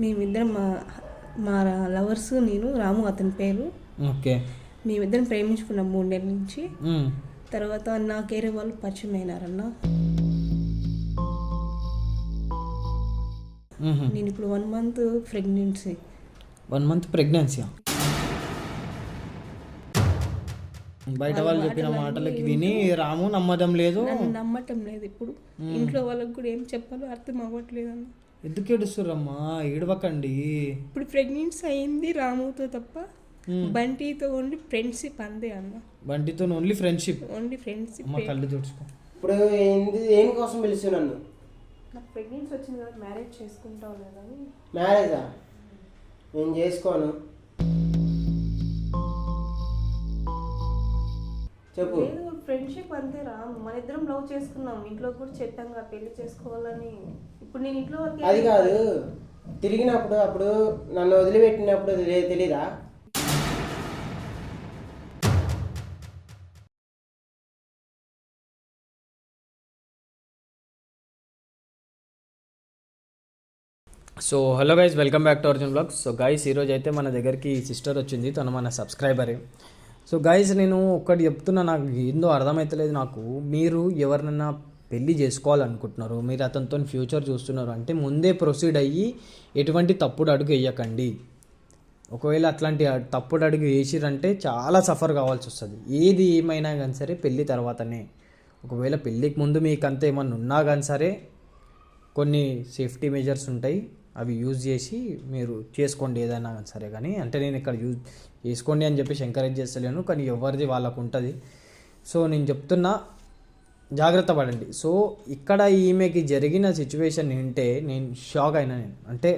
మేమిద్దరం మా మా లవర్స్, నేను రాము అతని పేరు. ఓకే. మేమిద్దరం ప్రేమించుకున్నాం 3 నెలల నుంచి. మ్మ్. తర్వాత నా కేరే వాళ్ళు పరిచయం అయినారన్న. మ్మ్. నేను ఇప్పుడు 1 మంత్ ప్రెగ్నెన్సీ. 1 month pregnancy. బయట వాళ్ళు చెప్పిన మాటలకి విని రాము నమ్మడం లేదు. నన్ను నమ్మటం లేదు. ఇప్పుడు ఇంట్లో వాళ్ళకి కూడా ఏం చెప్పాలో అర్థం అవ్వట్లేదు అన్న. ఎందుకు ఏడుస్తుర్రమ్మా? ఏడవకండి. ఇప్పుడు ప్రెగ్నెన్సీ అయింది రాముతో తప్ప, బంటితో ఓన్లీ ఫ్రెండ్షిప్ అంతే అన్న. బంటితో ఓన్లీ ఫ్రెండ్షిప్. Only friendship. అమ్మ కళ్ళు తుడుచుకో. ఇప్పుడు ఏం కోసం పిలిచి నన్ను? నాకు ప్రెగ్నెన్సీ వచ్చింది కదా, మ్యారేజ్ చేసుకుంటావు లేదా అని. మ్యారేజా? నేను చేసుకోను. చెప్పు. లేదు, ఫ్రెండ్షిప్ అంతే రా. మన ఇద్దరం లవ్ చేసుకున్నాం, ఇంట్లో కూడా చెప్పాం కదా పెళ్లి చేసుకోవాలని. ఇప్పుడు నేను ఇంట్లో వరకు అది కాదు, తిరిగినప్పుడు అప్పుడు నన్ను వదిలిపెట్టినప్పుడు తెలీదా? So hello guys, welcome back to Arjun blogs. So guys, ఈరోజు అయితే మన దగ్గరికి సిస్టర్ వచ్చింది. తను మన సబ్స్క్రైబరే. సో గైస్, నేను ఒక్కటి చెప్తున్నా, నాకు ఏందో అర్థమవుతలేదు నాకు. మీరు ఎవరినైనా పెళ్ళి చేసుకోవాలనుకుంటున్నారు, మీరు అతనితో ఫ్యూచర్ చూస్తున్నారు అంటే ముందే ప్రొసీడ్ అయ్యి ఎటువంటి తప్పుడు అడుగు వేయకండి. ఒకవేళ అట్లాంటి తప్పుడు అడుగు వేసిరంటే చాలా సఫర్ కావాల్సి వస్తుంది. ఏది ఏమైనా కానీ సరే పెళ్ళి తర్వాతనే. ఒకవేళ పెళ్ళికి ముందు మీకు అంత ఏమన్నా ఉన్నా కానీ సరే కొన్ని సేఫ్టీ మెజర్స్ ఉంటాయి, అవి యూజ్ చేసి మీరు చేసుకోండి ఏదైనా సరే. కానీ అంటే నేను ఇక్కడ యూజ్ చేసుకోండి అని చెప్పేసి ఎంకరేజ్ చేస్తలేను, కానీ ఎవరిది వాళ్ళకు ఉంటుంది. సో నేను చెప్తున్నా, జాగ్రత్త పడండి. సో ఇక్కడ ఈమెకి జరిగిన సిచ్యువేషన్ వింటే నేను షాక్ అయినా. నేను అంటే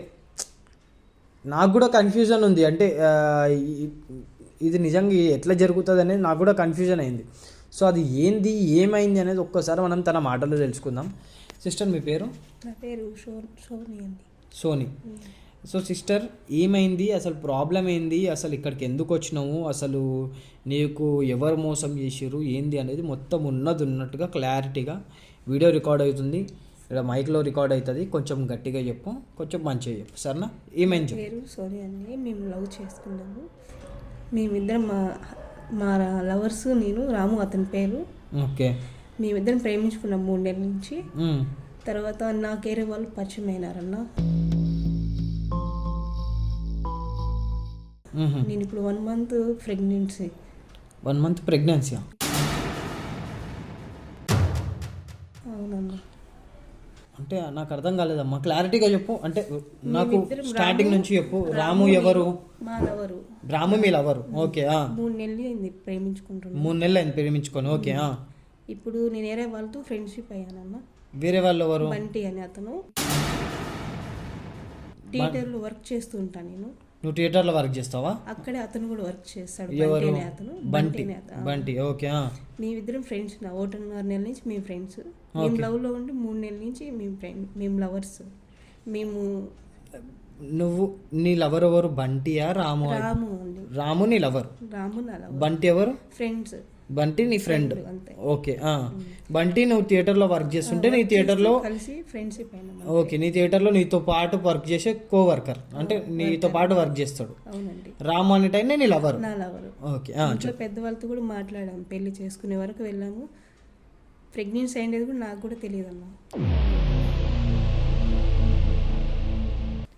నాకు కూడా కన్ఫ్యూజన్ ఉంది. అంటే ఇది నిజంగా ఎట్లా జరుగుతుంది అనేది నాకు కూడా కన్ఫ్యూజన్ అయింది. సో అది ఏంది, ఏమైంది అనేది ఒక్కసారి మనం తన మాటల్లో తెలుసుకుందాం. సిస్టర్, మీ పేరు? నా పేరు సోని అండి. సోని. సో సిస్టర్, ఏమైంది అసలు? ప్రాబ్లం ఏంది అసలు? ఇక్కడికి ఎందుకు వచ్చినావు అసలు? నీకు ఎవరు మోసం చేసిర్రు ఏంది అనేది మొత్తం ఉన్నట్టుగా క్లారిటీగా వీడియో రికార్డ్ అవుతుంది, ఇక్కడ మైక్లో రికార్డ్ అవుతుంది. కొంచెం గట్టిగా చెప్పు, కొంచెం మంచిగా చెప్పు, సరేనా? ఏమైంది? పేరు సోని అండి. మేము లవ్ చేసుకున్నాము. మేమిద్దరం మా లవర్స్, నేను రాము అతని పేరు. ఓకే. మేమిద్దరం ప్రేమించుకున్నాం 3 నెలల నుంచి. మ్మ్. తర్వాత నా కేరే వాళ్ళు పరిచయం అయినారన్న. నేను ఇప్పుడు 1 మంత్ ప్రెగ్నెన్సీ. 1 month pregnancy. అవునన్న. అంటే నాకు అర్థం కాలేదమ్మా, క్లారిటీగా చెప్పు. అంటే నాకు స్టార్టింగ్ నుంచి చెప్పు. రాము ఎవరు? మా లవరు. రాము మీ లవరు. ఓకే. 3 నెలలు అయింది ప్రేమించుకుంటున్నాను. 3 నెలలు అయింది ప్రేమించుకొని. ఓకే. ఇప్పుడు నేను వేరే వాళ్ళతో ఫ్రెండ్షిప్ అయ్యానన్న. వేరే వాళ్ళు ఎవరు? బంటి అని అతను. థియేటర్లో వర్క్ చేస్తూ ఉంటాను నేను. నువ్వు థియేటర్లో వర్క్ చేస్తావా? అక్కడే అతను కూడా వర్క్ చేస్తాడు. ఎవరు? అతను బంటి. ఓకే. మేమిద్దరం ఫ్రెండ్స్. నా 1.5 నెలల నుంచి మేము ఫ్రెండ్స్. మేము లవ్లో ఉండి 3 నెలల నుంచి మేము లవర్స్. మేము నువ్వు నీ లవర్ ఎవరు? బంటియా రాము? రాము అండి. రాము నీ లవర్. రాము నా లవర్. బంటి ఎవరు? ఫ్రెండ్స్. బంటి నీ ఫ్రెండ్. అంతే. ఓకే. బంటి నువ్వు థియేటర్లో వర్క్ చేస్తుంటే నీ థియేటర్లో కలిసి ఫ్రెండ్షిప్ అయినా. ఓకే. నీ థియేటర్లో నీతో పాటు వర్క్ చేసే కోవర్కర్, అంటే నీతో పాటు వర్క్ చేస్తాడు. అవునండి. రాము అనే టైం నీ లవర్. నా లవర్. ఓకే. ఇంట్లో పెద్దవాళ్ళతో కూడా మాట్లాడాము, పెళ్లి చేసుకునే వరకు వెళ్ళాము. ప్రెగ్నెన్సీ అయ్యేది కూడా నాకు కూడా తెలియదు అన్న.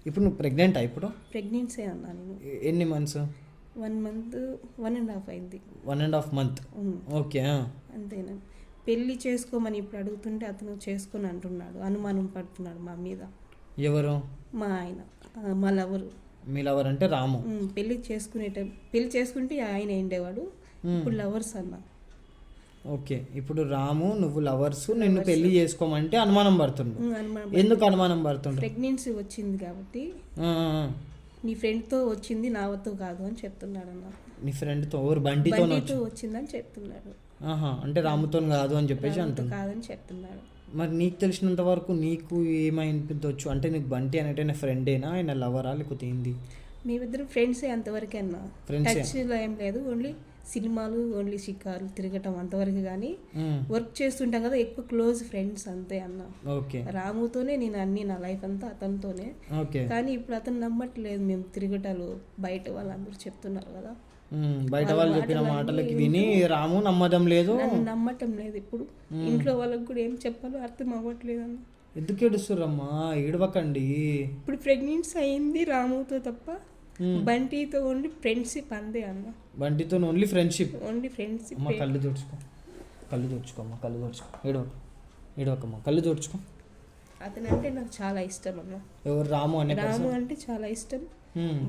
ఇప్పుడు నువ్వు ప్రెగ్నెంటా? ఇప్పుడు ప్రెగ్నెన్సీ అన్నా నేను. ఎన్ని మంత్స్? 1 మంత్ 1.5 అయింది. 1.5 మంత్. ఓకే. అంతేనా. పెళ్ళి చేసుకోమని ఇప్పుడు అడుగుతుంటే అతను చేసుకొని అంటున్నాడు, అనుమానం పడుతున్నాడు మా మీద. ఎవరు? మా ఆయన, మా లవరు. మీ లవర్ అంటే రాము. పెళ్ళి చేసుకుంటే ఆయన ఉండేవాడు. ఇప్పుడు లవర్స్ అన్న. ఓకే. ఇప్పుడు రాము నువ్వు లవర్స్, నిన్ను పెళ్లి చేసుకోమంటే అనుమానం పడుతుండు. ఎందుకు అనుమానం పడుతుండు? ప్రెగ్నెన్సీ వచ్చింది కాబట్టి. నీ ఫ్రెండ్తో వచ్చింది, నాతో కాదు అని చెప్తున్నాడు అన్న. నీ ఫ్రెండ్తో? ఎవరు? బంటితో వచ్చిందని చెప్తున్నాడు. అంటే రాముతో కాదు అని చెప్పేసి అంటున్నాడు. కాదని చెప్తున్నాడు. మరి నీకు తెలిసినంత వరకు నీకు ఏమైందొచ్చు? అంటే నీకు బంటి అనేటైనా ఫ్రెండేనా, ఆయన లవరా లేకపోతే ఏంది? మేమిద్దరం ఫ్రెండ్సే అంతవరకే అన్న. టచ్లో ఏం లేదు, ఓన్లీ సినిమాలు ఓన్లీ షికారులు తిరగటం అంతవరకు కానీ వర్క్ చేస్తుంటాం కదా ఎక్కువ క్లోజ్ ఫ్రెండ్స్ అంతే అన్న. ఓకే రాముతోనే నేను అన్ని నా లైఫ్ అంతా అతనితోనే. ఓకే కానీ ఇప్పుడు అతను నమ్మట్లేదు మేము తిరగటాలు. బయట వాళ్ళందరూ చెప్తున్నారు కదా, బయట వాళ్ళు చెప్పిన మాటలకి విని రాము నమ్మడం లేదు, నన్ను నమ్మటం లేదు. ఇప్పుడు ఇంట్లో వాళ్ళకి కూడా ఏం చెప్పాలో అర్థం అవ్వట్లేదు అన్న. ఎందుకు ఏడుస్తుర్రమ్మా? ఏడవకండి. ఇప్పుడు ప్రెగ్నెన్సీ అయింది రాముతో తప్ప బంటితో ఓన్లీ ఫ్రెండ్షిప్ అంతే అన్న. బంటితో ఓన్లీ ఫ్రెండ్షిప్. Only friendship. అమ్మ కళ్ళు తుడుచుకో, కళ్ళు తుడుచుకోమ్మా, కళ్ళు తుడుచుకో, ఏడవకమ్మా, కళ్ళు తుడుచుకో. అతను అంటే నాకు చాలా ఇష్టం అన్న. ఎవరు? రాము అనే రాము అంటే చాలా ఇష్టం.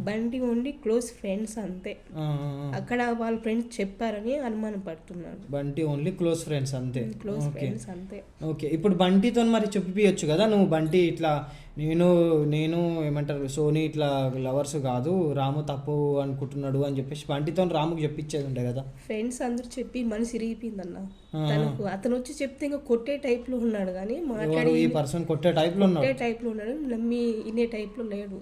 బంటి ఓన్లీ క్లోజ్ ఫ్రెండ్స్ అంతే. అక్కడ వాళ్ళ ఫ్రెండ్స్ చెప్పారని అనుమానం పడుతున్నాడు. బంటి ఓన్లీ క్లోజ్ ఫ్రెండ్స్ అంతే. క్లోజ్ ఫ్రెండ్స్ అంతే. ఓకే, ఇప్పుడు బంటితో మరి చెప్పియచ్చు కదా నువ్వు, బంటి ఇట్లా నేను ఏమంటారు సోనీ ఇట్లా లవర్స్ కాదు, రాము తప్పు అనుకుంటున్నాడు అని చెప్పేసి బంటితో రాముకి చెప్పించేది ఉండే కదా. ఫ్రెండ్స్ అందరూ చెప్పి మనసు ఇరిగిపోయిందన్న తనకు. అతను వచ్చి చెప్తే ఇంకా కొట్టే టైప్ లో ఉన్నాడు కానీ మాట్లాడి ఈ పర్సన్ కొట్టే టైప్ లో ఉన్నాడు, నమ్మి ఇనే టైప్ లో లేడు.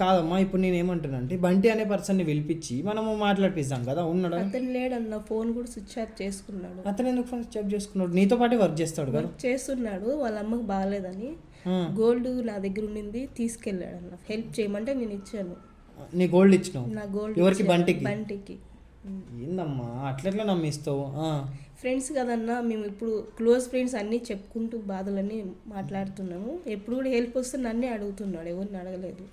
కాదమ్మా, ఇప్పుడు నేను ఏమంటున్నానంటే బంటి అనే పర్సన్ ని పిలిపించి మనము మాట్లాడిపిస్తాం కదా. ఉన్నాడు? అతను లేడన్న. ఫోన్ కూడా స్విచ్ ఆఫ్ చేసుకున్నాడు. అతను ఎందుకు ఫోన్ స్విచ్ ఆఫ్ చేసుకున్నాడు? నీతో పాటు వర్క్ చేస్తాడు కదా. చేస్తున్నాడు. వాళ్ళ అమ్మకి బాగాలేదని గోల్డ్ నా దగ్గర ఉండింది తీసుకెళ్ళాడు అన్న. హెల్ప్ చేయమంటే నేను ఇచ్చాను. నీ గోల్డ్ ఇచ్చినావు? నా గోల్డ్ ఎవరికి? బంటికి. బంటికి. ఏందమ్మా అట్లెట్లా నమ్మిస్తావు? ఫ్రెండ్స్ కదన్నా, మేము ఇప్పుడు క్లోజ్ ఫ్రెండ్స్ అన్నీ చెప్పుకుంటూ బాధలన్నీ మాట్లాడుతున్నాము. ఎప్పుడు కూడా హెల్ప్ వస్తే నన్నే అడుగుతున్నాడు, ఎవరిని అడగలేదు.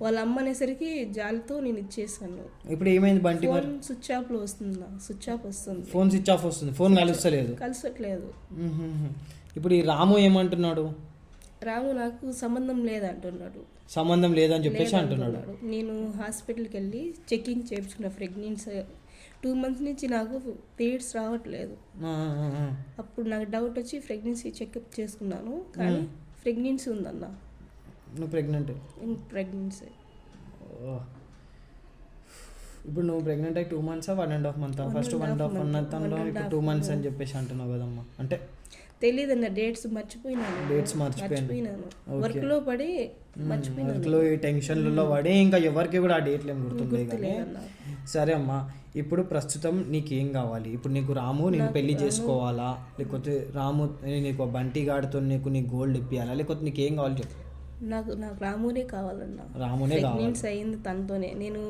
వాళ్ళ అమ్మ అనేసరికి జాలితో నేను ఇచ్చేసాను. ఇప్పుడు ఏమైంది? బంటి ఫోన్ స్విచ్ ఆఫ్ లో వస్తుంది, స్విచ్ ఆఫ్ వస్తుంది. ఫోన్ స్విచ్ ఆఫ్ వస్తుంది, ఫోన్ కలసట్లేదు. ఇప్పుడు ఈ రాము ఏమంటున్నాడు? రాము నాకు సంబంధం లేదంటున్నాడు. సంబంధం లేదని చెప్పేసి అంటున్నాడు. నేను హాస్పిటల్కి వెళ్ళి చెకింగ్ చేయించుకున్న. ప్రెగ్నెన్సీ 2 months నుంచి నాకు పీరియడ్స్ రావట్లేదు. అప్పుడు నాకు డౌట్ వచ్చి ప్రెగ్నెన్సీ చెకప్ చేసుకున్నాను, కానీ ప్రెగ్నెన్సీ ఉందన్న. నువ్వు ప్రెగ్నెంట్? ప్రెగ్నెన్సీ. ఇప్పుడు నువ్వు ప్రెగ్నెంట్ అయ్యి 2 months 1.5 months? ఫస్ట్ 1.5 months అన్నావు, ఇప్పుడు 2 months అని చెప్పేసి అంటున్నావు కదమ్మా. అంటే తెలీదన్న, డేట్స్ మర్చిపోయినాను. వర్క్ లో పడి మర్చిపోయినాను. వర్క్ లో ఈ టెన్షన్లలో పడి ఇంకా ఎవరికి కూడా ఆ డేట్లు ఏం గుర్తుండే కానీ. సరే అమ్మా, ఇప్పుడు ప్రస్తుతం నీకు ఏం కావాలి? ఇప్పుడు నీకు రాము నేను పెళ్లి చేసుకోవాలా, లేకపోతే రాము నీకు బంటి గాడితో నీ గోల్డ్ ఇప్పియాలా, లేకపోతే నీకు ఏం కావాలి చెప్పు. నాకు రామునే కావాలన్నా. రామునే కావాలి. అయింది తనతోనే. నేను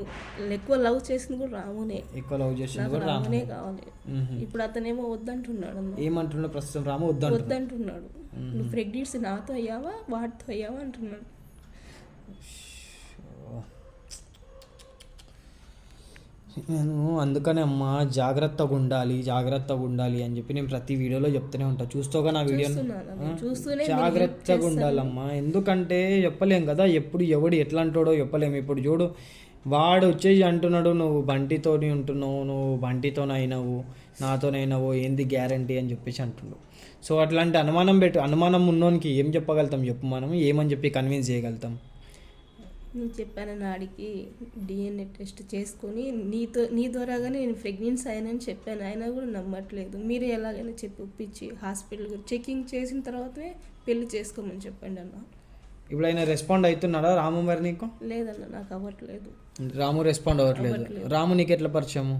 ఎక్కువ లవ్ చేసింది కూడా రామునే. ఎక్కువ లవ్ చేసింది కూడా రామునే కావాలి. ఇప్పుడు అతనేమో వద్దంటున్నాడు. ఏమంటున్నాడు ప్రస్తుతం? రాము వద్దంటున్నాడు. నువ్వు ప్రెగ్నెన్సీ నాతో అయ్యావా వాటితో అయ్యావా అంటున్నాడు. నేను అందుకనే అమ్మ జాగ్రత్తగా ఉండాలి అని చెప్పి నేను ప్రతి వీడియోలో చెప్తూనే ఉంటాను. చూస్తాగా నా వీడియో? జాగ్రత్తగా ఉండాలమ్మా, ఎందుకంటే చెప్పలేం కదా ఎప్పుడు ఎవడు ఎట్లా అంటాడో చెప్పలేము. ఇప్పుడు చూడు, వాడు వచ్చేసి అంటున్నాడు నువ్వు బంటితోని ఉంటున్నావు, నువ్వు బంటితోనే అయినావు, నాతోనైనావు, ఏంది గ్యారంటీ అని చెప్పేసి అంటున్నావు. సో అట్లాంటి అనుమానం ఉన్నోనికి ఏం చెప్పగలుగుతాం చెప్పు? మనం ఏమని చెప్పి కన్విన్స్ చేయగలుగుతాం? నేను చెప్పాను నాడికి DNA టెస్ట్ చేసుకొని నీ ద్వారాగానే నేను ప్రెగ్నెన్సీ అయ్యానని చెప్పాను. అయినా కూడా నమ్మట్లేదు. మీరే ఎలాగైనా చెప్పి ఒప్పించి హాస్పిటల్ చెకింగ్ చేసిన తర్వాతనే పెళ్లి చేసుకోమని చెప్పండి అన్న. ఇప్పుడు ఆయన రెస్పాండ్ అవుతున్నాడా రాము మరి నీకు? లేదన్న, నాకు అవ్వట్లేదు. రాము రెస్పాండ్ అవ్వట్లేదు. రాము నీకు ఎట్లా పరిచయము?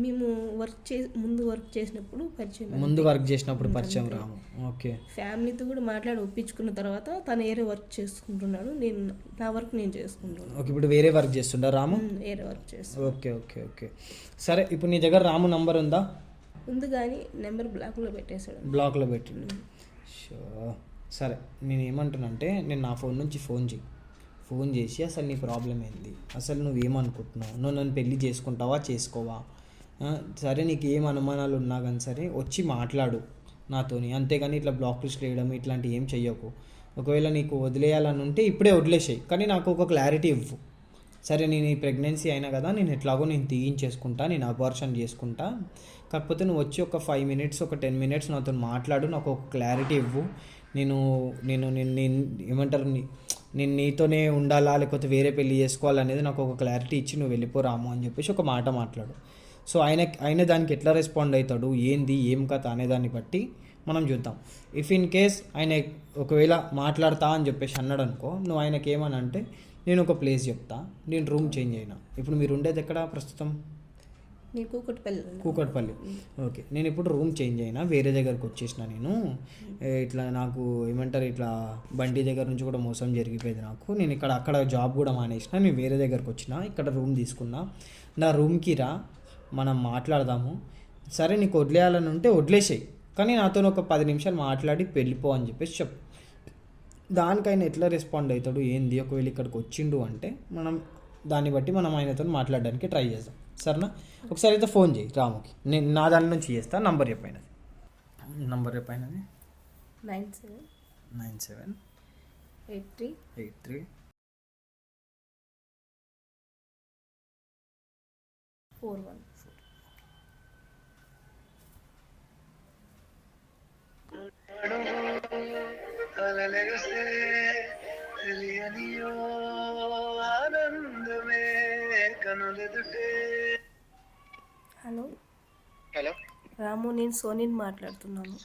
మేము ముందు వర్క్ చేసినప్పుడు పరిచయం. రాము ఓకే. ఫ్యామిలీతో కూడా మాట్లాడి ఒప్పించుకున్న తర్వాత తను వేరే వర్క్ చేసుకుంటున్నాడు, నేను నా వర్క్ నేను చేసుకుంటున్నాను. ఓకే, ఇప్పుడు వేరే వర్క్ చేస్తుండా రాము? వేరే వర్క్ చేస్తాను. ఓకే ఓకే ఓకే సరే, ఇప్పుడు నీ దగ్గర రాము నంబర్ ఉందా? ఉంది, కానీ నెంబర్ బ్లాక్లో పెట్టేశాడు. బ్లాక్లో పెట్టిండు. సరే, నేను ఏమంటున్నానంటే నేను నా ఫోన్ నుంచి ఫోన్ చేసి అసలు నీ ప్రాబ్లం ఏంది, అసలు నువ్వేమనుకుంటున్నావు, నువ్వు నన్ను పెళ్ళి చేసుకుంటావా చేసుకోవా, సరే నీకు ఏం అనుమానాలు ఉన్నా కానీ సరే వచ్చి మాట్లాడు నాతోని, అంతేగాని ఇట్లా బ్లాక్ లిస్ట్ వేయడం ఇట్లాంటివి ఏం చెయ్యకు. ఒకవేళ నీకు వదిలేయాలని ఉంటే ఇప్పుడే వదిలేసాయి, కానీ నాకు ఒక క్లారిటీ ఇవ్వు. సరే, నేను ఈ ప్రెగ్నెన్సీ అయినా కదా, నేను ఎట్లాగో నేను తీయించేసుకుంటా, నేను అబార్షన్ చేసుకుంటా, కాకపోతే నువ్వు వచ్చి ఒక 5 minutes ఒక 10 minutes నాతో మాట్లాడు, నాకు ఒక క్లారిటీ ఇవ్వు. నేను ఏమంటారు, నేను నీతోనే ఉండాలా లేకపోతే వేరే పెళ్ళి చేసుకోవాలనేది నాకు ఒక క్లారిటీ ఇచ్చి నువ్వు వెళ్ళిపోరాము అని చెప్పేసి ఒక మాట మాట్లాడు. సో ఆయన దానికి ఎట్లా రెస్పాండ్ అవుతాడు, ఏంది ఏం కథ అనేదాన్ని బట్టి మనం చూద్దాం. ఇఫ్ ఇన్ కేస్ ఆయన ఒకవేళ మాట్లాడతా అని చెప్పేసి అన్నాడు అనుకో, నువ్వు ఆయనకి ఏమని అంటే నేను ఒక ప్లేస్ చెప్తా, నేను రూమ్ చేంజ్ అయినా. ఇప్పుడు మీరు ఉండేది ఎక్కడ ప్రస్తుతం? నీ కూకట్పల్లి కూకట్పల్లి. ఓకే, నేను ఇప్పుడు రూమ్ చేంజ్ అయినా, వేరే దగ్గరకు వచ్చేసిన. నేను ఇట్లా నాకు ఏమంటారు, ఇట్లా బండి దగ్గర నుంచి కూడా మోసం జరిగిపోయింది నాకు. నేను అక్కడ జాబ్ కూడా మానేసిన, నేను వేరే దగ్గరకు వచ్చిన, ఇక్కడ రూమ్ తీసుకున్నా. నా రూమ్కి రా, మనం మాట్లాడదాము. సరే నీకు వదిలేయాలని ఉంటే వదిలేసేయి, కానీ నాతో ఒక 10 నిమిషాలు మాట్లాడి వెళ్ళిపో అని చెప్పేసి చెప్పు. దానికైనా ఎట్లా రెస్పాండ్ అవుతాడు ఏంది, ఒకవేళ ఇక్కడికి వచ్చిండు అంటే మనం దాన్ని బట్టి మనం ఆయనతో మాట్లాడడానికి ట్రై చేద్దాం. సరేనా? ఒకసారి అయితే ఫోన్ చేయి రాముకి, నేను నా దాని నుంచి చేస్తాను. నంబర్ చెప్పైనది 97 83 9783 41. అలలెగసే తెలియనియో ఆనందమే కనులెదుటే. హలో హలో, రాము, నేను సోనీని మాట్లాడుతున్నాను.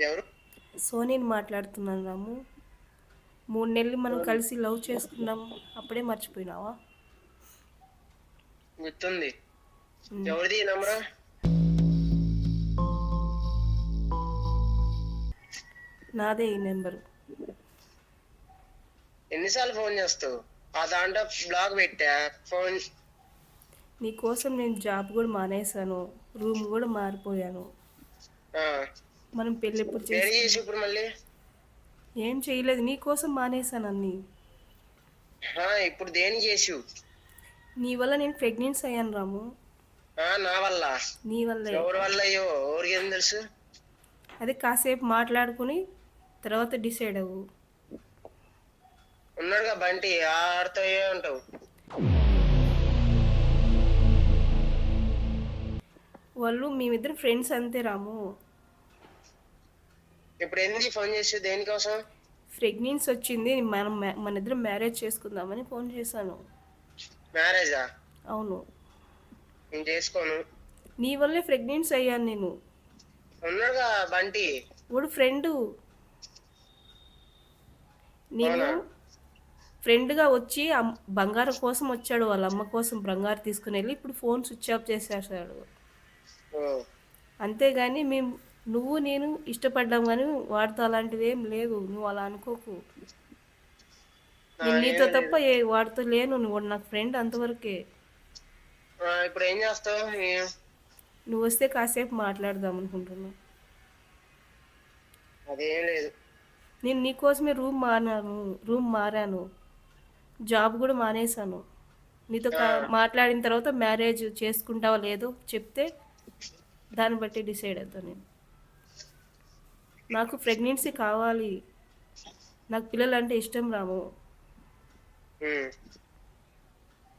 ఎవరు? సోనీని మాట్లాడుతున్నాను రాము. 3 నెలలు మనం కలిసి లవ్ చేసుకున్నాము, అప్పుడే మర్చిపోయినావా? గుర్తుంది. ఎవరిది ఈ నంబరు? నాదే ఈ నెంబరు. ఎన్నిసార్లు ఫోన్ చేస్తావు? ఆ దాంట్లో బ్లాక్ పెట్టా ఫోన్. నీకోసం నేను జాబ్ కూడా మానేశాను, రూమ్ కూడా మారిపోయాను. ఆ, మనం పెళ్ళి ఎప్పుడు వేరే చేసి చేసి ఇప్పుడు మళ్ళీ ఏం చేయలేదు, నీకోసం మానేశాను అన్నీ. ఇప్పుడు దేని చేసావు? నీ వల్ల నేను ప్రెగ్నెన్సీ అయ్యాను రాము. నా వల్ల? నీ వల్లే. ఎవరి వల్ల అయ్యో, ఎవరికి ఏం తెలుసు? అదే కాసేపు మాట్లాడుకుని తర్వాత డిసైడ్ అవ్వు. ఉన్నాడుగా బంటి, ఆడుతూ ఉంటావు. వాళ్ళు మేమిద్దరు ఫ్రెండ్స్ అంతే రాము. ఇప్పుడు ఎందుకు ఫోన్ చేసి దేనికోసం? ప్రెగ్నెన్సీ వచ్చింది, మన ఇద్దరం మ్యారేజ్ చేసుకుందామని ఫోన్ చేశాను. మ్యారేజా? అవును, నేను చేసుకోను. నీ వల్లే ప్రెగ్నెన్సీ అయ్యాను నేను. ఉన్నాడుగా బంటి. వాడు ఫ్రెండు. నేను ఫ్రెండ్గా వచ్చి బంగారం కోసం వచ్చాడు, వాళ్ళ అమ్మ కోసం బంగారు తీసుకుని వెళ్ళి ఇప్పుడు ఫోన్ స్విచ్ ఆఫ్ చేసేసాడు. అంతేగాని నువ్వు నేను ఇష్టపడ్డాం, కానీ వాడితో అలాంటివి ఏం లేదు. నువ్వు అలా అనుకోకు. నేను నీతో తప్ప వాడితో లేను. నువ్వు నాకు ఫ్రెండ్ అంతవరకే. ఇప్పుడు ఏం చేస్తావు? నువ్వు వస్తే కాసేపు మాట్లాడదాం అనుకుంటున్నా. అదేం లేదు. నేను నీకోసమే రూమ్ మారాను, జాబ్ కూడా మానేశాను. నీతో మాట్లాడిన తర్వాత మ్యారేజ్ చేసుకుంటావా లేదో చెప్తే దాన్ని బట్టి డిసైడ్ అవుతాను నేను. నాకు ప్రెగ్నెన్సీ కావాలి, నాకు పిల్లలు అంటే ఇష్టం రాము.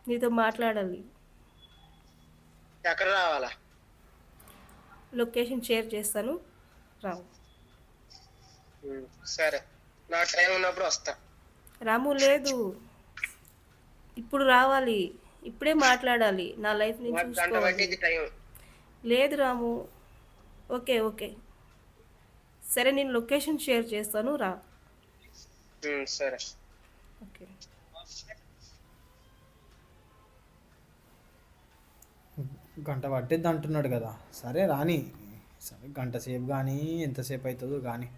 నీతో మాట్లాడాలి. ఎక్కడ రావాలా? లొకేషన్ షేర్ చేస్తాను, రాము. సరే, నా టైం ఉన్నప్పుడు వస్తా. రాము లేదు, ఇప్పుడు రావాలి, ఇప్పుడే మాట్లాడాలి, నా లైఫ్ నేను గంట చూసుకోవాలి. పట్టింది టైం. లేదు రాము. ఓకే ఓకే, సరే నేను లొకేషన్ షేర్ చేస్తాను, రా. సరే. ఓకే. గంట పట్టిద్ది అంటున్నాడు కదా, సరే రాని. సరే, గంట సేపు కానీ ఎంతసేపు అవుతుందో కానీ.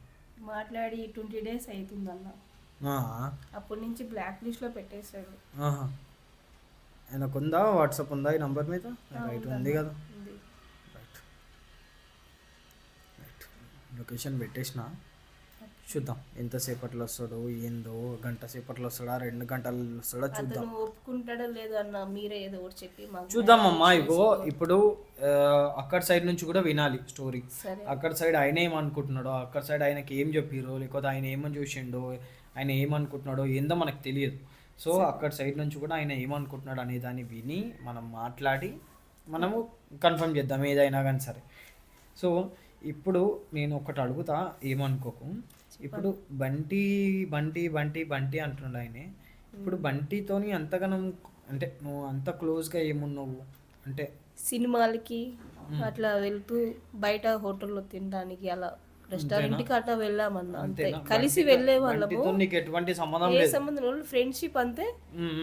మాట్లాడి 20 days అవుతుందన్న. అప్పటి నుంచి బ్లాక్ లిస్ట్లో పెట్టేశాడు. ఆయనకు ఉందా వాట్సాప్, ఉందా ఈ నంబర్ మీద? రైట్, ఉంది కదా. రైట్ రైట్, లొకేషన్ పెట్టేసిన. చూద్దాం ఎంతసేపట్లో వస్తాడో ఏందో, గంట సేపట్లో వస్తాడా, 2 గంటలు వస్తాడా చూద్దాం. అతను ఒప్పుకుంటాడో లేదో అన్న, మీరే ఏదో ఒకటి చెప్పి మాకు చూద్దామమ్మా. ఇగో ఇప్పుడు అక్కడ సైడ్ నుంచి కూడా వినాలి స్టోరీ. సరే. అక్కడ సైడ్ ఆయన ఏమనుకుంటున్నాడో, అక్కడ సైడ్ ఆయనకి ఏం చెప్పిరో, లేకపోతే ఆయన ఏమని చూసిండో, ఆయన ఏమనుకుంటున్నాడో ఏందో మనకు తెలియదు. సో అక్కడ సైడ్ నుంచి కూడా ఆయన ఏమనుకుంటున్నాడు అనే దాన్ని విని మనం మాట్లాడి మనము కన్ఫర్మ్ చేద్దాం ఏదైనా కానీ సరే. సో ఇప్పుడు నేను ఒకటి అడుగుతా, ఏమనుకోకు. ఇప్పుడు బంటి బంటి బంటి బంటి అంటున్నాడు ఆయన. ఇప్పుడు బంటితోని అంతగానం అంటే నువ్వు అంత క్లోజ్గా ఏమున్నావు అంటే? సినిమాలకి అట్లా వెళ్తూ బయట హోటల్లో తినడానికి అలా రెస్టారెంట్కి అట్లా వెళ్ళామన్నా అంతే, అంతేనా? కలిసి వెళ్ళే వాళ్ళము. బంటితో నీకు ఎటువంటి సంబంధం ఏ లేదు. సంబంధం లేదు, ఫ్రెండ్షిప్ అంతే,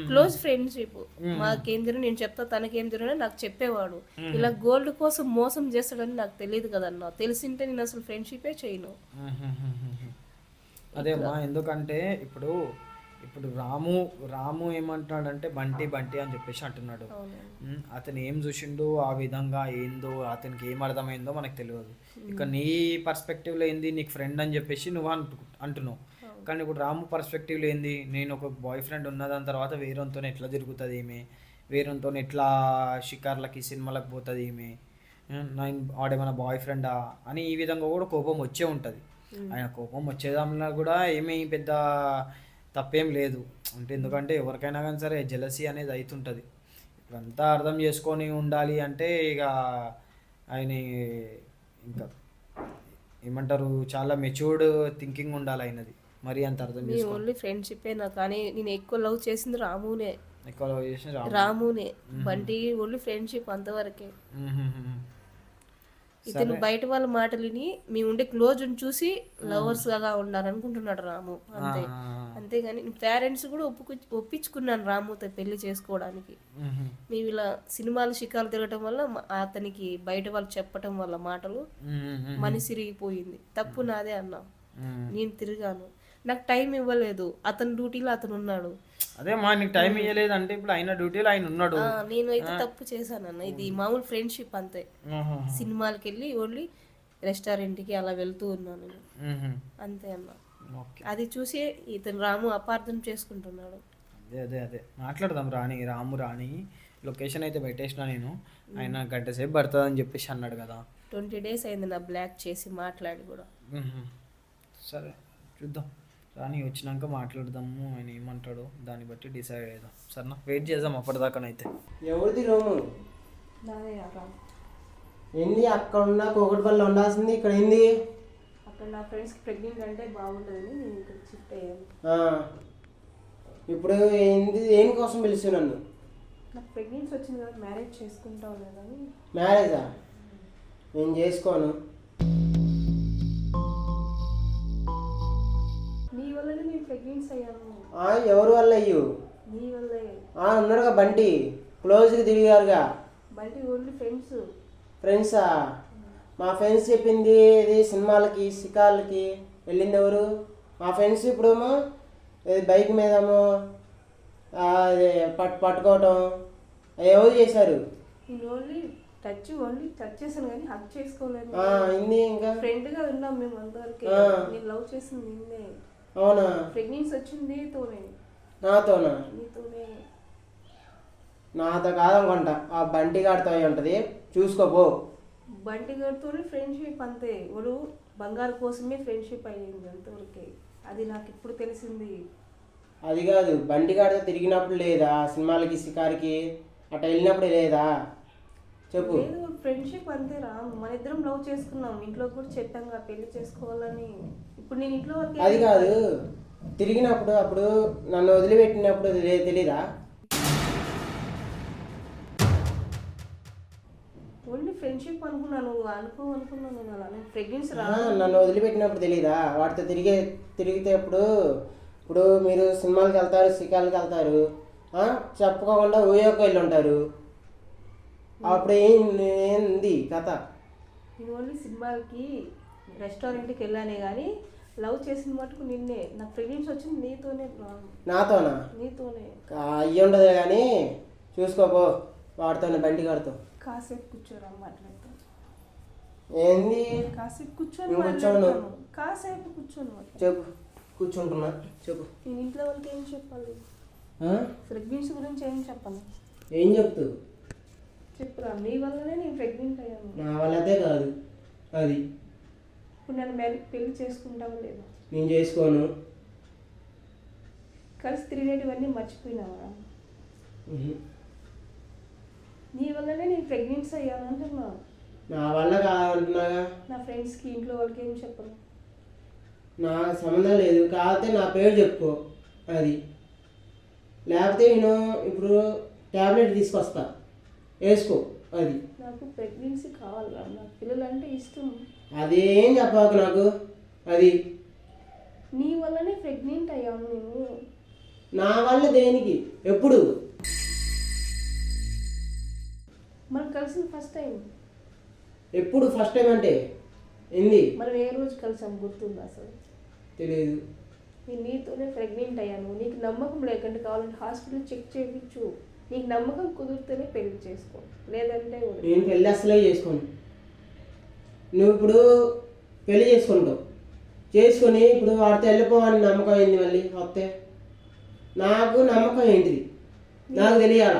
క్లోజ్ ఫ్రెండ్షిప్. మాకేం జరిగిన నేను చెప్తా, తనకేం జరిగినా నాకు చెప్పేవాడు. ఇలా గోల్డ్ కోసం మోసం చేస్తాడని నాకు తెలియదు కదన్నా, తెలిసింటే నేను అసలు ఫ్రెండ్షిపే చేయను. అదేమ్మా, ఎందుకంటే ఇప్పుడు రాము ఏమంటున్నాడంటే బంటి అని చెప్పేసి అంటున్నాడు. అతను ఏం చూసిండు, ఆ విధంగా ఏందో అతనికి ఏం అర్థమైందో మనకు తెలియదు. ఇక నీ పర్స్పెక్టివ్లో ఏంది, నీకు ఫ్రెండ్ అని చెప్పేసి నువ్వు అంటున్నావు. కానీ ఇప్పుడు రాము పర్స్పెక్టివ్లో ఏంది, నేను ఒక బాయ్ ఫ్రెండ్ ఉన్నదాని తర్వాత వేరేతో ఎట్లా తిరుగుతుంది ఈమె, వేరేతో ఎట్లా షికార్లకి సినిమాలకు పోతుంది ఈమె, ఆడేమైనా బాయ్ ఫ్రెండా అని ఈ విధంగా కూడా కోపం వచ్చే ఉంటుంది. ఆయన కోపం వచ్చేదానిలో కూడా ఏమీ పెద్ద తప్పేం లేదు అంటే, ఎందుకంటే ఎవరికైనా కానీ సరే జెలసీ అనేది అవుతుంటుంది. ఇప్పుడంతా అర్థం చేసుకొని ఉండాలి అంటే ఇక ఆయన ఇంకా ఏమంటారు, చాలా మెచ్యూర్డ్ థింకింగ్ ఉండాలి ఆయనది. మరి అంత అర్థం చేసుకో. ఓన్లీ ఫ్రెండ్షిపే నా, కానీ నేను ఎక్కువ లవ్ చేసింది రామునే. ఎక్కువ లవ్ చేసిన రామునే, బంటి ఓన్లీ ఫ్రెండ్షిప్ అంతవరకే. ఇతను బయట వాళ్ళ మాటలని మేము ఉండే క్లోజ్ చూసి లవర్స్ గా ఉండాలనుకుంటున్నాడు రాము, అంతే. అంతేగాని పేరెంట్స్ కూడా ఒప్పించుకున్నాను రాముతో పెళ్లి చేసుకోవడానికి. మేము ఇలా సినిమాలు షికాలు తిరగటం వల్ల అతనికి బయట వాళ్ళు చెప్పటం వల్ల మాటలు మనసు సిరిగిపోయింది. తప్పు నాదే అన్నా, నేను తిరిగాను, నాకు టైం ఇవ్వలేదు, అతని డ్యూటీలో అతను ఉన్నాడు. అదే మా నీకు టైం ఇవ్వలేదు అంటే ఇప్పుడు ఆయన డ్యూటీలో ఆయన ఉన్నాడు. నేను అయితే తప్పు చేశాను అన్న, ఇది మామూలు ఫ్రెండ్షిప్ అంతే. సినిమాలకి వెళ్ళి ఓన్లీ రెస్టారెంట్కి అలా వెళ్తూ ఉన్నాను అంతే అన్న. అది చూసి ఇతను రాము అపార్థం చేసుకుంటున్నాడు. అదే మాట్లాడదాం. రాము లొకేషన్ అయితే పెట్టేసిన నేను, ఆయన గంట సేపు పడుతుంది అని చెప్పేసి అన్నాడు కదా. 20 days అయింది నా బ్లాక్ చేసి మాట్లాడి కూడా. సరే చూద్దాం, రాని వచ్చినాక మాట్లాడదాము, ఆయన ఏమంటాడో దాన్ని బట్టి డిసైడ్ అవుదాం. సరేనా, వెయిట్ చేద్దాం అప్పటిదాకానైతే. ఎవరిది రూము ఏంది? అక్కడ ఉన్న కోకటిపల్లి ఉండాల్సింది ఇక్కడ ఏంది? అక్కడ నా ఫ్రెండ్స్కి ప్రెగ్నెంట్ అంటే బాగుంటుందని నేను ఇక్కడ షిఫ్ట్ అయ్యాను. ఇప్పుడు ఏంది, దేనికోసం పిలిచి నన్ను? నాకు ప్రెగ్నెన్సీ వచ్చింది కదా, మ్యారేజ్ చేసుకుంటావు లేదని. మ్యారేజా? నేను చేసుకోను. నీ వల్లనే నేను ప్రెగ్నెన్సీ అయ్యాను. ఎవరి వల్ల అయ్యు? నీ వల్లే. ఉన్నాడుగా బంటి, క్లోజ్గా తిరిగారుగా. బంటి ఓన్లీ ఫ్రెండ్సా? మా ఫ్రెండ్స్ చెప్పింది ఇది సినిమాలకి షికార్లకి వెళ్ళింది ఎవరు? మా ఫ్రెండ్స్ ఇప్పుడేమో బైక్ మీదేమో పట్టుకోవటం ఎవరు చేశారు? ఓన్లీ టచ్ చేశాను కానీ హక్ చేసుకోలేదు. ఇంది ఇంకా ఫ్రెండ్గా విన్నాం మేము అందరికి. నేను లవ్ చేసింది నిన్నే. అవునా? ప్రెగ్నెన్సీ వచ్చింది నీతోనే. నాతోనా? నీతోనే. నాతో కాదనుకుంటా, ఆ బంటి గాడితో అయి ఉంటుంది, చూసుకోపో. బంటి గారితో ఫ్రెండ్షిప్ అంతే, వాడు బంగారు కోసమే ఫ్రెండ్షిప్ అయ్యింది అంతవరకే. అది నాకు ఇప్పుడు తెలిసింది. అది కాదు, బంటి గాడితో తిరిగినప్పుడు లేదా, సినిమాలకి షికారికి అట్లా వెళ్ళినప్పుడు లేదా? చెప్పు. లేదు, ఫ్రెండ్షిప్ అంతే రా. మన ఇద్దరం లవ్ చేసుకున్నాం, ఇంట్లో కూడా చెప్పాం కదా పెళ్లి చేసుకోవాలని. ఇప్పుడు నేను ఇంట్లో వరకు అది కాదు, తిరిగినప్పుడు అప్పుడు నన్ను వదిలిపెట్టినప్పుడు తెలీదా? ఓన్లీ ఫ్రెండ్షిప్ అనుకున్నాను అలా. నేను ప్రెగ్నెన్సీ నన్ను వదిలిపెట్టినప్పుడు తెలీదా? వాటితో తిరిగితే ఇప్పుడు మీరు సినిమాలకు వెళ్తారు, షికార్లకు వెళ్తారు, చెప్పుకోకుండా ఊయోకి వెళ్ళి ఉంటారు. అప్పుడు ఏంది కథ? నేను ఓన్లీ సినిమాలకి రెస్టారెంట్కి వెళ్ళానే కానీ లవ్ చేసిన మటుకు నిన్నే. నాకు ప్రెగ్నెన్సీ వచ్చింది నీతోనే. నాతోనా? నీతోనే. అయ్యి ఉండదు కానీ చూసుకోపో, వాడితోనే బంటి గారితో. కాసేపు కూర్చోరా మాట్లాడతాను. ఏంది? కాసేపు కూర్చొని కాసేపు కూర్చొని చెప్పు. కూర్చుంటున్నా, చెప్పు. నేను ఇంట్లో వాళ్ళకి ఏం చెప్పాలి? ప్రెగ్నెన్సీ గురించి ఏం చెప్పాలి? ఏం చెప్తూ చెప్పురా. నీ వల్లనే నేను ప్రెగ్నెంట్ అయ్యాను. నా వల్లతే కాదు అది. ఇప్పుడు నన్ను పెళ్లి చేసుకుంటావు లేదా? నేను చేసుకోను. కలిసి తిరిగేటివన్నీ మర్చిపోయినావా? నీ వల్లనే నేను ప్రెగ్నెన్సీ అయ్యాను అంటున్నా. నా వల్ల కాదంటున్నాగా. నా ఫ్రెండ్స్కి ఇంట్లో వాళ్ళకి ఏం చెప్పను. నా సంబంధం లేదు, కాకపోతే నా పేరు చెప్పుకో అది. లేకపోతే నేను ఇప్పుడు ట్యాబ్లెట్ తీసుకొస్తా, వేసుకో అది. నాకు ప్రెగ్నెన్సీ కావాలా? నాకు పిల్లలు అంటే ఇష్టం. అదేం చెప్పాకు నాకు. అది నీ వల్లనే ప్రెగ్నెంట్ అయ్యాను నేను. నా వల్ల దేనికి? ఎప్పుడు? మనం కలిసిన ఫస్ట్ టైం. ఎప్పుడు ఫస్ట్ టైం అంటే ఏంది? మనం ఏ రోజు కలిసాం గుర్తుందా అసలు? తెలియదు. నేను నీతోనే ప్రెగ్నెంట్ అయ్యాను. నీకు నమ్మకం లేకుంటే కావాలంటే హాస్పిటల్ చెక్ చేయించు. నీకు నమ్మకం కుదిరితేనే పెళ్లి చేసుకో, లేదంటే వదిలేయ్. నేను పెళ్ళి అసలే చేసుకోను. నువ్వు ఇప్పుడు పెళ్లి చేసుకుంటావు, చేసుకొని ఇప్పుడు వాడితో వెళ్ళిపోవాలని నమ్మకం ఏంది? మళ్ళీ వస్తే నాకు నమ్మకం ఏంటిది? నాకు తెలియాల.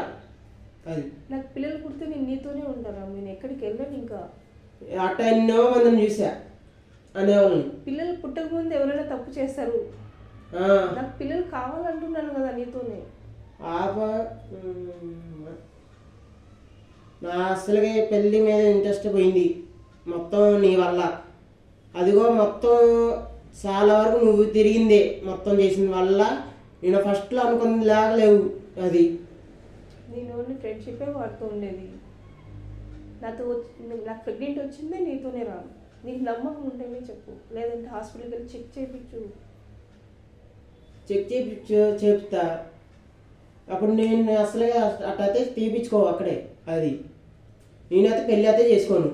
అది నాకు పిల్లలు పుడితే నేను నీతోనే ఉంటాను. నేను ఎక్కడికి వెళ్ళను. ఇంకా అట్ట ఎన్నో మందిని చూసా అనేవాళ్ళని. పిల్లలు పుట్టకముందు ఎవరైనా తప్పు చేస్తారు. ఆ, నాకు పిల్లలు కావాలంటున్నాను కదా నీతోనే. ఆప నా అసలుగా పెళ్ళి మీద ఇంట్రెస్ట్ పోయింది మొత్తం నీ వల్ల. అదిగో మొత్తం చాలా వరకు నువ్వు తిరిగిందే మొత్తం చేసిన వల్ల. నేను ఫస్ట్లో అనుకుని లేగలేవు. అది నేను ఓన్లీ ఫ్రెండ్షిప్పే వాడుతూ ఉండేది. నాతో నాకు ప్రెగ్నెంట్ వచ్చిందే నీతోనే రాను. నీకు నమ్మకం ఉంటేనే చెప్పు, లేదంటే హాస్పిటల్కి వెళ్ళి చెక్ చేయించు. చెక్ చెప్తా. అప్పుడు నేను అసలుగా అట్టయితే తీపించుకో అక్కడే. అది నేనైతే పెళ్ళి అయితే చేసుకోను.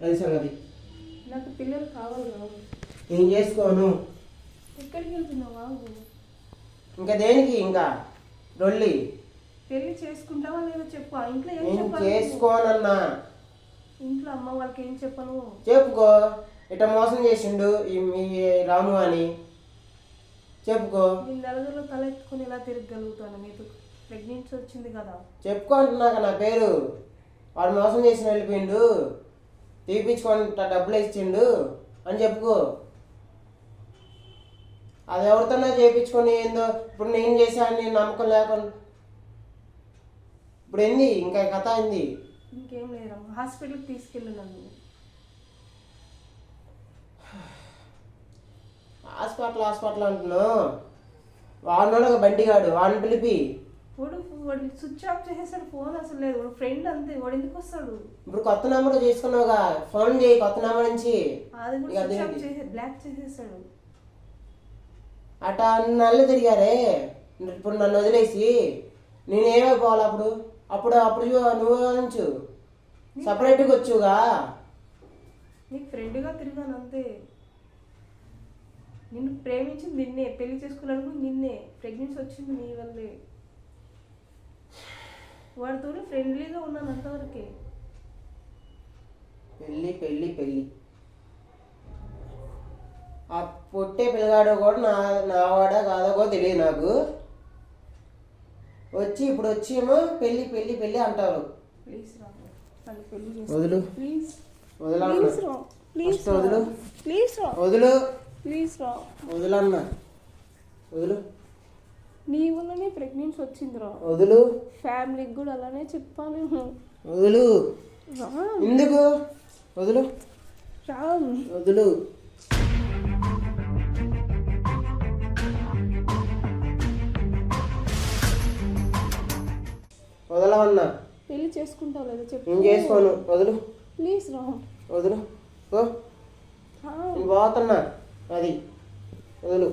అది సంగతి. నాకు పిల్లలు కావాలి రావు. నేను చేసుకోను. ఎక్కడికి వెళ్తున్నావు? బాబు ఇంకా దేనికి? ఇంకా డొల్లి పెళ్లి చేసుకుంటావా లేదో చెప్పు. ఆ ఇంట్లో ఏం నేను చెప్పాలి? చేసుకోనన్నా. ఇంట్లో అమ్మ వాళ్ళకి ఏం చెప్పను? చెప్పుకో. ఇట్ట మోసం చేసిండు మీ రాము అని చెప్పుకో. నేను నలుగురిలో తల ఎత్తుకొని ఎలా తిరగలుగుతాను? నీతో ప్రెగ్నెన్సీ వచ్చింది కదా. చెప్పుకో అంటున్నాక నా పేరు. వాడు మోసం చేసి వెళ్ళిపోయిండు, తీపించుకొని డబ్బులు ఇచ్చిండు అని చెప్పుకో. అది ఎవరితోనే చేయించుకొని ఏందో ఇప్పుడు నేను చేశాను నేను నమ్మకం లేకుండా ఇప్పుడు ఏంది? ఇంకా కథ ఏంది? ఇంకేం లేదమ్మా. హాస్పిటల్కి తీసుకెళ్ళు నన్ను. హాస్పిటల్ అంటున్నావు. వాడినోడు ఒక బంటిగాడు, వాడిని పిలిపి. వాడు స్విచ్ ఆఫ్ చేసేసాడు. ఫోన్ అసలు లేదు. వాడు ఫ్రెండ్ అంతే. వాడు ఎందుకు వస్తాడు? ఇప్పుడు కొత్త నెంబర్ చేసుకున్నావుగా, ఫోన్ చేయి కొత్త నెంబర్ నుంచి. అది కూడా స్విచ్ ఆఫ్ చేసి బ్లాక్ చేసేసాడు. అట్ట నల్లు తిరిగారే. ఇప్పుడు నన్ను వదిలేసి నేనేమైపోవాలి? అప్పుడు అప్పుడు అప్పుడు నువ్వు నుంచి సపరేట్గా వచ్చుగా. నీకు ఫ్రెండ్గా తిరిగాను అంతే. నిన్ను ప్రేమించింది నిన్నే, పెళ్లి చేసుకున్నాను నిన్నే. ప్రెగ్నెన్సీ వచ్చింది నీ వల్లే. వాడితో ఫ్రెండ్లీగా ఉన్నాను అంతవరకే. పెళ్ళి పెళ్ళి పెళ్ళి. ఆ పుట్టే పిల్లగాడు కూడా నావాడా కాదో కూడా తెలియదు నాకు. ఇప్పుడు వచ్చేమో పెళ్ళి పెళ్ళి పెళ్ళి అంటారు. ప్లీజ్ రా, నన్ను పెళ్లి వదులు. ప్లీజ్. వదలన్నా. ప్లీజ్ రా, ప్లీజ్ వదులు. ప్లీజ్ రా, వదులు. ప్లీజ్ రా. వదులన్నా. వదులు. నీ వల్లనే ప్రెగ్నెన్సీ వచ్చిందిరా. వదులు. ఫ్యామిలీకి కూడా అలానే చెప్పాలి. వదులు. రా, ఎందుకు? వదులు. రా. వదులు. వదలవన్నా. పెళ్లి చేసుకుంటావు లేదా చెప్పు. నేను చేసుకోను. వదులు. ప్లీజ్ రా. వదులు. నేను పోతున్నా. అది వదులు.